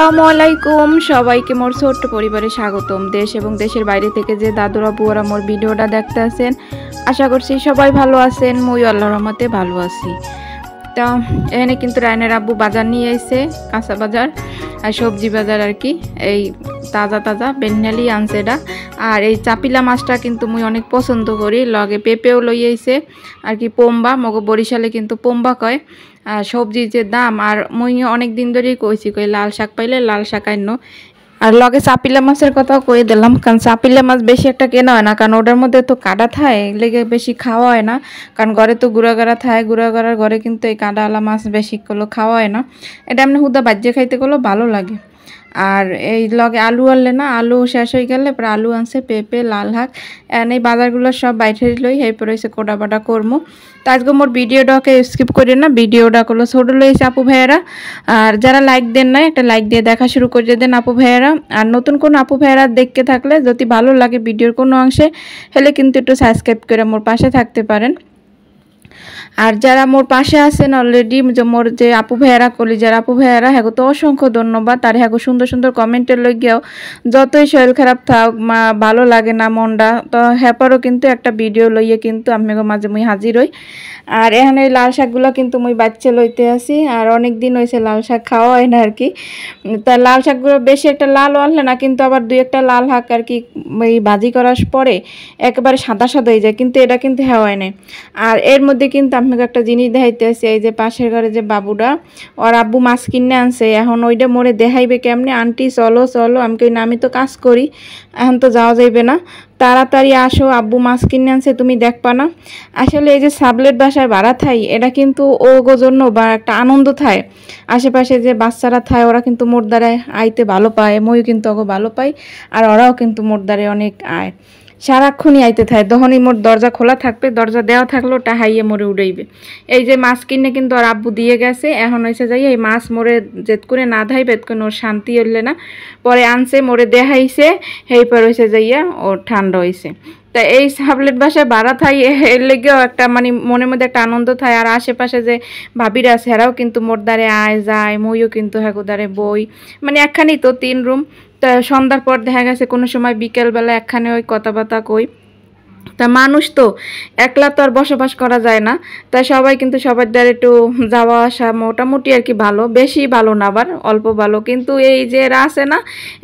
আসসালামু আলাইকুম সবাইকে মোর ছোট্ট পরিবারে স্বাগতম। দেশ এবং দেশের বাইরে থেকে যে দাদুরা বুয়ারা মোর ভিডিওটা দেখতে আছেন, আশা করছি সবাই ভালো আছেন। মই আল্লাহর রহমতে ভালো আছি। তা এখানে কিন্তু রায়নের আব্বু বাজার নিয়ে এসে, কাঁচা বাজার আর সবজি বাজার আর কি, এই তাজা তাজা বেন্নালি আনছে এটা। আর এই চাপিলা মাছটা কিন্তু মুই অনেক পছন্দ করি, লগে পেঁপেও লই আইছে আর কি, পোম্বা মগো বরিশালে কিন্তু পোম্বা কয়। আর সবজির যে দাম, আর মুই অনেক দিন ধরেই কইছি কই লাল শাক পাইলে লাল শাক আইনো। আর লগে চাপিলা মাছের কথাও কয়ে দিলাম, কারণ চাপিলা মাছ বেশি একটা কেনা হয় না, কারণ ওটার মধ্যে তো কাঁটা থায়, লেগে বেশি খাওয়া হয় না। কারণ ঘরে তো গুঁড়াগাড়া থায়, গুঁড়াগাড়ার ঘরে কিন্তু এই কাঁটাওয়ালা মাছ বেশি করলো খাওয়া হয় না। এটা এমনি হুদা বাজ্যে খাইতে করলেও ভালো লাগে। আর এই লগে আলু আনলে না, আলু শেষ হয়ে গেলে পরে আলু আনছে, পেঁপে, লাল শাক, এই বাজারগুলো সব বাইরে লই, এরপরে হয়েছে কোটা বাটা করবো। তো আজকে মোর ভিডিওটাকে স্কিপ করি না, ভিডিওটা করলো ছোটো লইছে আপু ভাইয়েরা। আর যারা লাইক দেন না, একটা লাইক দিয়ে দেখা শুরু করে দেন আপু ভাইয়েরা। আর নতুন কোনো আপু ভাইয়েরা দেখতে থাকলে যদি ভালো লাগে ভিডিওর কোনো অংশে, হলে কিন্তু একটু সাবস্ক্রাইব করে মোর পাশে থাকতে পারেন। আর যারা মোর পাশে আছেন অলরেডি, মোর যে আপু ভাইয়ারা কলিজার আপু ভাইয়ারা, হ্যাঁ তো অসংখ্য ধন্যবাদ। আর হ্যাঁ সুন্দর সুন্দর কমেন্টের লইয়াও, যতই শরীর খারাপ থাক, ভালো লাগে না মনটা, তো হ্যাপারও কিন্তু একটা ভিডিও লইয়ে কিন্তু আমি মাঝে মুই হাজির হই। আর এখানে লাল শাকগুলো কিন্তু মুই বাচ্চা লইতে আসি, আর অনেক দিন হয়েছে লাল শাক খাওয়া হয় না আর কি। তা লাল শাকগুলো বেশি একটা লাল আনলে না, কিন্তু আবার দুই একটা লাল শাক আর কি এই ভাজি করার পরে একেবারে সাদা সাদা হয়ে যায়, কিন্তু এটা কিন্তু হয় না। আর এর মধ্যে কিন্তু আপনাকে একটা জিনিস দেখাইতে আসি, এই যে পাশের ঘরে যে বাবুটা, ওর আব্বু মাছ কিনে আনছে, এখন ওইটা মোরে দেখাইবে কেমনে, আন্টি চলো চলো, আমি কই না আমি তো কাজ করি, এখন তো যাওয়া যাইবে না, তাড়াতাড়ি আসো, আব্বু মাছ কিনে আনছে তুমি দেখবা না। আসলে এই যে সাবলেট বাসায় ভাড়া থাই, এটা কিন্তু ওগো জন্য বা একটা আনন্দ থায়, আশেপাশে যে বাচ্চারা থায় ওরা কিন্তু মোর দ্বারায় আইতে ভালো পায়, ময়ও কিন্তু ওগো ভালো পাই, আর ওরাও কিন্তু মোর দ্বারায় অনেক আয়, সারাক্ষণই আইতে থাকে। তখনই মোর দরজা খোলা থাকবে, দরজা দেওয়া থাকলো ওটা হাইয়ে মোরে উড়াইবে। এই যে মাছ কিনে কিন্তু আর আব্বু দিয়ে গেছে, এখন হয়েছে যাই এই মাছ মোরে জেদ করে না ধাইবে, কোনো ওর শান্তি হইলে না, পরে আনছে মোরে দেখাইছে, সেই পর হয়েছে যাইয়া ওর ঠান্ডা হয়েছে। তা এই সাবলেট বাসায় ভাড়া থাই, এর লেগেও একটা মানে মনের মধ্যে একটা আনন্দ থাকে। আর আশেপাশে যে ভাবিরা আছে এরাও কিন্তু মোর দ্বারে আয় যায়, মইও কিন্তু হ্যাঁ দ্বারে বই, মানে একখানি তো 3 রুম। তা সন্ধ্যার পর দেখা গেছে কোনো সময় বিকেলবেলা একখানে ওই কথাবার্তা কই। তা মানুষ তো একলা তো আর বসবাস করা যায় না, তাই সবাই কিন্তু সবার দ্বারা একটু যাওয়া আসা মোটামুটি আর কি ভালো, বেশি ভালো না আবার অল্প ভালো। কিন্তু এই যে এরা আছে না,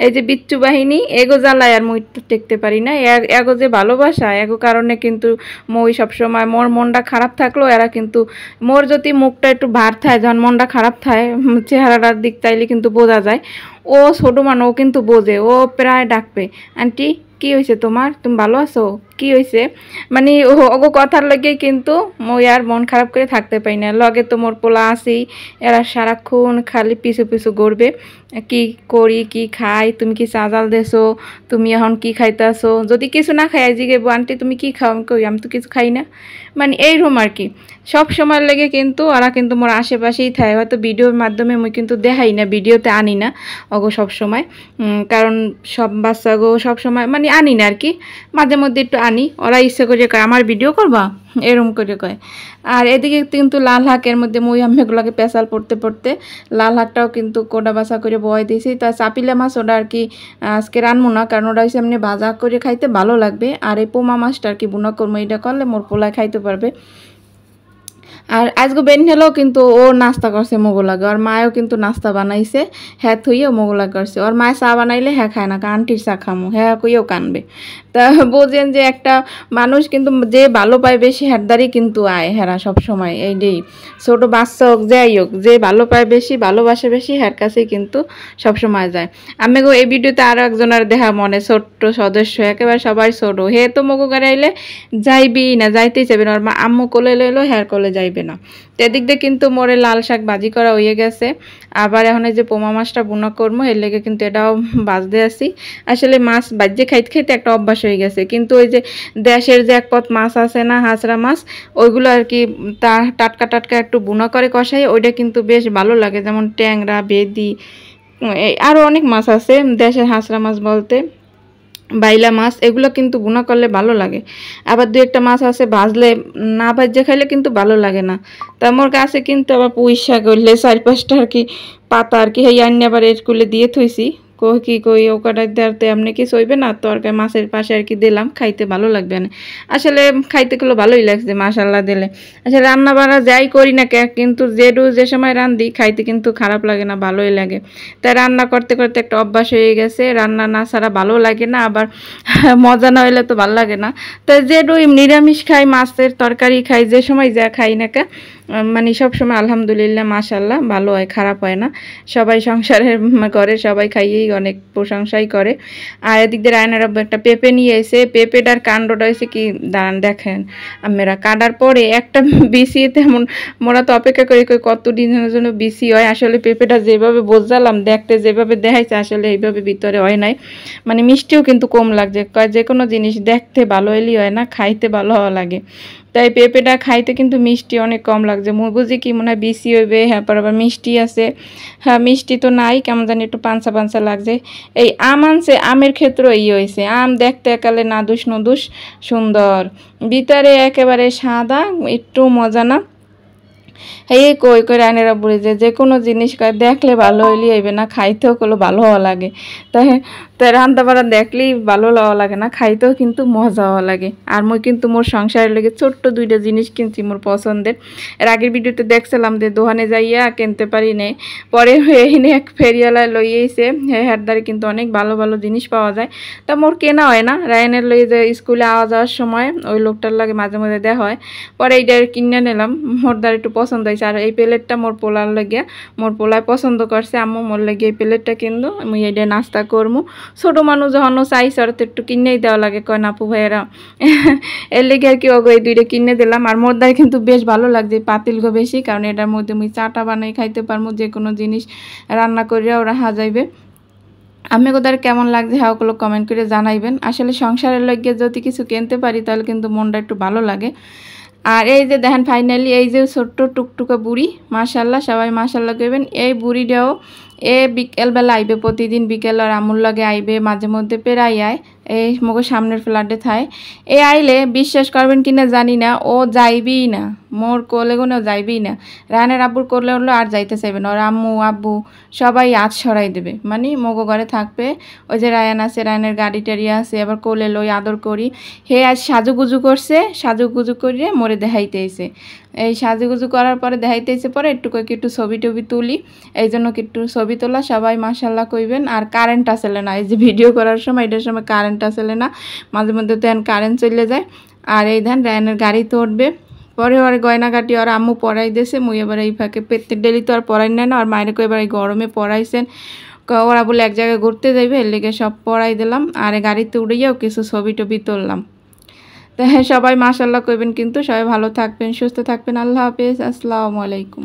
এই যে বিচ্ছু বাহিনী, এগো জ্বালায় আর মই টেকতে পারি না, এগো যে ভালোবাসা, এগো কারণে কিন্তু মই সবসময় মোর মনটা খারাপ থাকলো, এরা কিন্তু মোর যদি মুখটা একটু ভার থায়, যখন মনটা খারাপ থায়, চেহারাটার দিক চাইলে কিন্তু বোঝা যায়। ও ছোটো ও কিন্তু বোঝে, ও প্রায় ডাকবে আন্টি কি হয়েছে তোমার, তুমি ভালো আছো, কি হয়েছে, মানে ওগো কথার লগে কিন্তু মই আর মন খারাপ করে থাকতে পাই না। লগে তো মোর পোলা আছেই, এরা সারাক্ষণ খালি পিছু পিছু ঘুরবে, কি করি কি খাই, তুমি কি চাজাল দেছো, তুমি এখন কি খাইতেছো, যদি কিছু না খাই জিগেবো আন্টি তুমি কি খাও, আমি কই আমি তো কিছু খাই না, মানে এইরকম আর কি। সব সময় লেগে কিন্তু ওরা কিন্তু মোর আশেপাশেই থাকে, হয়তো ভিডিওর মাধ্যমে মুই কিন্তু দেখাই না, ভিডিওতে আনি না ওগো সব সময়, কারণ সব বাচ্চাগো সব সময় মানে আনি না আর কি, মাঝে মধ্যে একটু আনি, ওরা ইচ্ছে করে কয় আমার ভিডিও করবা এরম করে কয়। আর এদিকে কিন্তু লাল শাকের মধ্যে মই এগুলোকে পেঁচাল পড়তে পড়তে লাল শাকটাও কিন্তু কোটা বাছা করে বয় দিয়েছি। তা চাপিলা মাছ ওটা আর কি আজকে রানবো না, কারণ ওটা হচ্ছে এমনি ভাজা করে খাইতে ভালো লাগবে, আর এই পোমা মাছটা আর কি বুনা করবো, এটা করলে মোর পোলায় খাইতে পারবে। আর আজকে বেনহেলেও কিন্তু ও নাস্তা করছে মোগলাগে, ওর মায়ও কিন্তু নাস্তা বানাইছে, হ্যাঁ থইও মোগলা করছে। ওর মায় চা বানাইলে হ্যাঁ খায় না, আন্টির চা খামো, হ্যাঁ কইও কানবে। তা বোঝেন যে একটা মানুষ কিন্তু যে ভালো পায় বেশি হ্যারদারি কিন্তু আয় হেরা সব সময়, এই যে ছোটো বাচ্চা হোক যাই হোক, যে ভালো পায় বেশি ভালোবাসে বেশি হ্যার কাছেই কিন্তু সবসময় যায়। আমি গো এই ভিডিওতে আরও একজনের দেখা মনে ছোট্ট সদস্য, একেবারে সবাই ছোটো, হে তো মগো গাড়ি আইলে যাইবি না, যাইতেই চাইবে না, ওর মা আম্মু কোলে লইলো হ্যার কোলে যাইবে না। তো এদিক দিয়ে কিন্তু মোরে লাল শাক ভাজি করা হয়ে গেছে, আবার এখন এই যে পোমা মাছটা বুনা করবো, এর লেগে কিন্তু এটাও বাজতে আসি। আসলে মাছ বাজে খাইতে খাইতে একটা অভ্যাস হয়ে গেছে, কিন্তু ওই যে দেশের যে এক পথ মাছ আছে না, হাঁসরা মাছ, ওইগুলো আর কি টাটকা টাটকা একটু বুনা করে কষাই, ওইটা কিন্তু বেশ ভালো লাগে, যেমন ট্যাংরা, বেদি, আরও অনেক মাছ আছে দেশের হাঁসরা মাছ বলতে। বাইলা মাছ এগুলো কিন্তু ভুনা করলে ভালো লাগে। আবার দু একটা মাছ আছে ভাজলে না ভাজে খাইলে কিন্তু ভালো লাগে না। তা আমার কাছে কিন্তু আবার পুঁই শাক হইলে 4-5টা আর কি পাতা আর কি এই আন্নি আবার স্কুলে দিয়ে থইছি। কই কি কই ও কটাই দেওয়াতে এমনি কি সইবে না, তরকারি মাছের পাশে আর কি দিলাম, খাইতে ভালো লাগবে না। আসলে খাইতে গেলে ভালোই লাগছে মাশাল্লাহ দিলে। আসলে রান্না বান্না যাই করি না কিন্তু যে সময় রান্ধি খাইতে কিন্তু খারাপ লাগে না, ভালোই লাগে। তাই রান্না করতে করতে একটা অভ্যাস হয়ে গেছে, রান্না না ছাড়া ভালো লাগে না, আবার মজা না হইলে তো ভালো লাগে না। তাই নিরামিষ খাই, মাছের তরকারি খাই, যে সময় যা খাই না কে মানে সবসময় আলহামদুলিল্লাহ মাশাল্লাহ ভালো হয়, খারাপ হয় না। সবাই সংসারের করে সবাই খাইয়েই অনেক প্রশংসাই করে। আর এদিক দিয়ে রায়নার আব্বু একটা পেঁপে নিয়ে এসে, পেঁপেটার কাণ্ডটা হয়েছে কি দাঁড়ান দেখেন আমরা কাটার পরে একটা বিসি তেমন, মোরা তো অপেক্ষা করি কত দিনের জন্য বিসি হয়। আসলে পেঁপেটা যেভাবে বোঝালাম দেখতে যেভাবে দেখাইছে আসলে এইভাবে ভিতরে হয় নাই, মানে মিষ্টিও কিন্তু কম লাগছে। যে কোনো জিনিস দেখতে ভালো হলেই হয় না, খাইতে ভালো হওয়া লাগে। তাই পেঁপেটা খাইতে কিন্তু মিষ্টি অনেক কম লাগছে। মুই বুঝি কি মনে হয় বিসি হইবে, হ্যাঁ পর আবার মিষ্টি আছে, হ্যাঁ মিষ্টি তো নাই, কেমন জানি একটু পানসা পানসা লাগছে। এই আম আনছে, আমের ক্ষেত্রে এই হয়েছে, আম দেখতে একালে নাদুস নদুস সুন্দর, ভিতরে একেবারে সাদা, একটু মজা না। এই কই কই রায়নের আব্বু যে কোনো জিনিস দেখলে ভালো হইলে হইবে না, খাইতেও কোনো ভালো হওয়া লাগে। তাই তাই রান্না বান্না দেখলেই ভালো হওয়া লাগে না, খাইতেও কিন্তু মজা হওয়া লাগে। আর মই কিন্তু মোর সংসারের লেগে ছোট্ট 2টা জিনিস কিনছি মোর পছন্দের। এর আগের ভিডিওতে দেখছিলাম যে দোকানে যাইয়া কিনতে পারি নাই, পরে এনে এক ফেরিওয়ালায় লইয়েছে, হ্যাঁ দ্বারে কিন্তু অনেক ভালো ভালো জিনিস পাওয়া যায়। তা মোর কেনা হয় না, রায়নের লইয়ে যে স্কুলে আওয়া যাওয়ার সময় ওই লোকটার লাগে মাঝে মাঝে দেওয়া হয়, পরে এইটা কিনে নিলাম, মোর দ্বার একটু পছন্দ হয়েছে। আর এই প্লেটটা মোর পোলার লাগিয়া, মোর পোলায় পছন্দ করছে, আম্মু মোর লাগিয়ে এই প্লেটটা কিনলো, আমি এইটা নাস্তা করবো। ছোটো মানুষ যখন চাইছে আর তো একটু কিনেই দেওয়া লাগে, কয় না আপু ভাইয়েরা, এর লেগে আর কি ওগো এই 2টা কিনে দিলাম। আর মোর দ্বার কিন্তু বেশ ভালো লাগছে পাতিলগো বেশি, কারণ এটার মধ্যে মুই চাটা বানাই খাইতে পারবো, যে কোনো জিনিস রান্না করিয়া ওরা যাইবে। আমি ওদের কেমন লাগছে হ্যাঁ ওগুলো কমেন্ট করে জানাইবেন। আসলে সংসারের লগে যদি কিছু কিনতে পারি তাহলে কিন্তু মনটা একটু ভালো লাগে। আর এই যে দেখেন ফাইনালি এই যে ছোট্ট টুকটুকা বুড়ি, মাশাল্লাহ সবাই মাশাল্লাহ করবেন। এই বুড়িটাও বিকেলবেলা আইবে, প্রতিদিন বিকেল আর আমুর লাগে আইবে, মাঝে মধ্যে পেরাই আয়, এই মগো সামনের ফ্ল্যাটে থায়। এ আইলে বিশ্বাস করবেন কিনা জানি না, ও যাইবেই না, মোর কোলে গুনেও যাইবেই না। রায়নের আব্বুর করলে হলো আর যাইতে চাইবে না, ওর আম্মু আব্বু সবাই আজ সরাই দেবে, মানে মগো ঘরে থাকবে। ওই যে রায়ান আছে, রায়নের গাড়ি টাড়ি আছে, আবার কোলে লই আদর করি। হে আজ সাজুগুজু করছে, সাজুগুজু করিয়ে মোরে দেখাইতেছে। এই সাজুগুজু করার পরে দেখাইতেছে, পরে একটু ছবি টবি তুলি, এই জন্য একটু ছবি তোলা, সবাই মাশাল্লাহ কইবেন। আর কারেন্ট আসলে না, এই যে ভিডিও করার সময় এটার সময় কারেন্ট আসলে না, মাঝে মধ্যে দেন কারেন্ট চলে যায়। আর এই ধান রায়নের গাড়িতে উঠবে, পরে ওর গয়নাগাটি ওর আম্মু পড়াই দিয়েছে, মুই এবার এই ফাঁকে প্রত্যেক ডেলি তো আর পড়াই নেয় না, আর মায়েরকে এবার এই গরমে পড়াইছেন, ওরা বলে এক জায়গায় ঘুরতে যাইবে, এর লেগে সব পড়াই দিলাম। আর গাড়িতে উড়িয়েও কিছু ছবি টবি তুললাম। তো হ্যাঁ সবাই মাশাল্লাহ কইবেন, কিন্তু সবাই ভালো থাকবেন, সুস্থ থাকবেন। আল্লাহ হাফেজ, আসসালামু আলাইকুম।